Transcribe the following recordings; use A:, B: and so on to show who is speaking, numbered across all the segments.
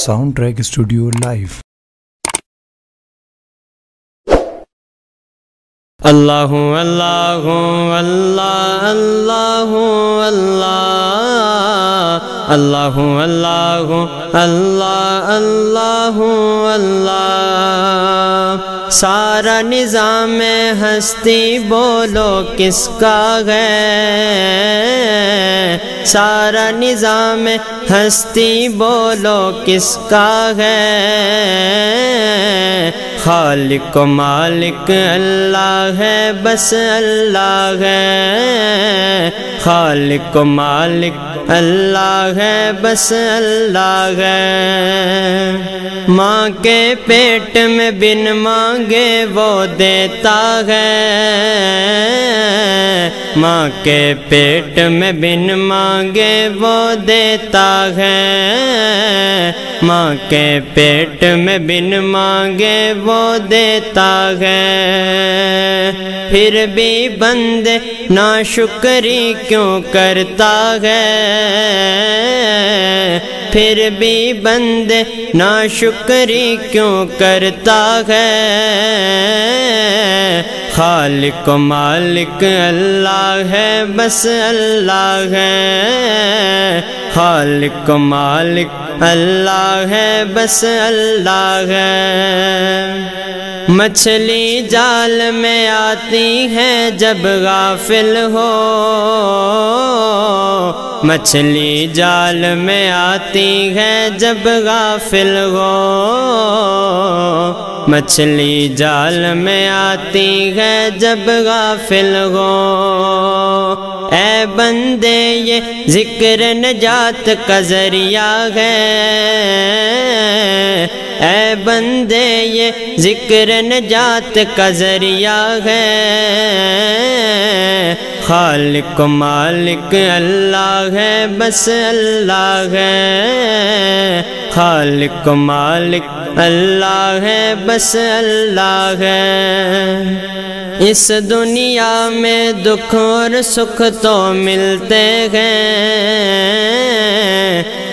A: Sound track studio live.
B: Allah Allah Allah Allah Allah Allah Allah Allah Allah Allah. سارا نظام ہستی بولو کس کا ہے، سارا نظام ہستی بولو کس کا ہے۔ خالق و مالک اللہ ہے، بس اللہ ہے۔ خالق و مالک اللہ ہے، بس اللہ ہے۔ ماں کے پیٹ میں بن مانگے وہ دیتا ہے، ماں کے پیٹ میں بن مانگے وہ دیتا ہے۔ ماں کے پیٹ میں بن مانگے وہ دیتا ہے۔ پھر بھی بندے ناشکری کیوں کرتا ہے، پھر بھی بندے ناشکری کیوں کرتا ہے۔ خالق و مالک اللہ ہے، بس اللہ ہے۔ خالق و مالک اللہ ہے، بس اللہ ہے۔ مچھلی جال میں آتی ہے جب غافل ہو، مچھلی جال میں آتی ہے جب غافل ہو۔ مچھلی جال میں آتی ہے جب غافل ہو۔ اے بندے یہ ذکر نجات کا ذریعہ ہے، اے بندے یہ ذکر نجات کا ذریعہ ہے۔ خالق و مالک اللہ ہے، بس اللہ ہے۔ خالق و مالک اللہ ہے، بس اللہ ہے۔ اس دنیا میں دکھ اور سکھ تو ملتے ہیں،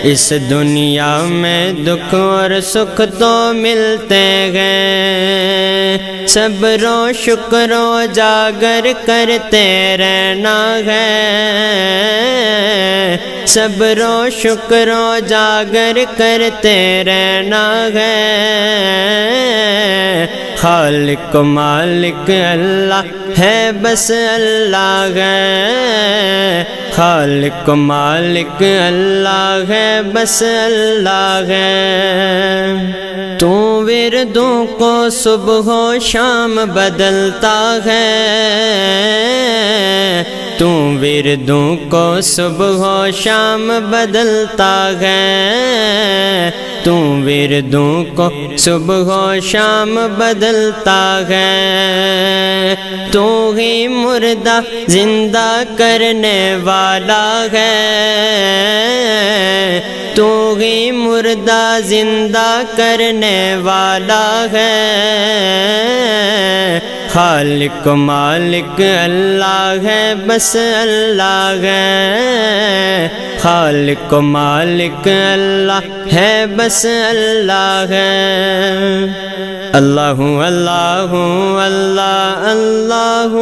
B: اس دنیا میں دکھ اور سکھ تو ملتے ہیں۔ صبر و شکر و جاگر کرتے رہنا ہے، صبر و شکر و جاگر کرتے رہنا ہے۔ خالق و مالک اللہ ہے، بس اللہ ہے۔ خالق و مالک اللہ ہے، بس اللہ ہے۔ تو وردوں کو صبح و شام بدلتا ہے، تو وردوں کو صبح و شام بدلتا ہے۔ تو وردوں کو صبح و شام بدلتا ہے۔ تو ہی مردہ زندہ کرنے والا ہے، تو ہی مردہ زندہ کرنے والا ہے۔ خالق و مالک اللہ ہے، بس اللہ ہے۔ خالق و مالک اللہ ہے، بس اللہ ہے۔ اللہ اللہ اللہ اللہ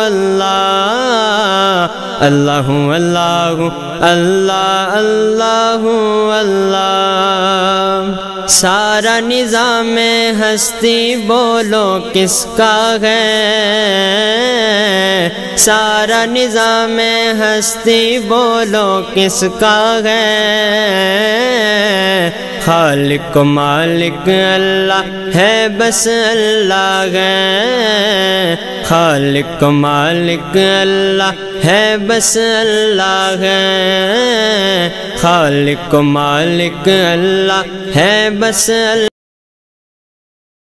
B: اللہ اللہ اللہ اللہ اللہ اللہ۔ سارا نظام ہستی بولو کس کا ہے، سارا نظام ہستی بولو کس کا ہے۔ خالق و مالک اللہ ہے، بس اللہ ہے۔ خالق و مالک اللہ ہے، بس اللہ ہے۔ خالق و مالک اللہ ہے، بس اللہ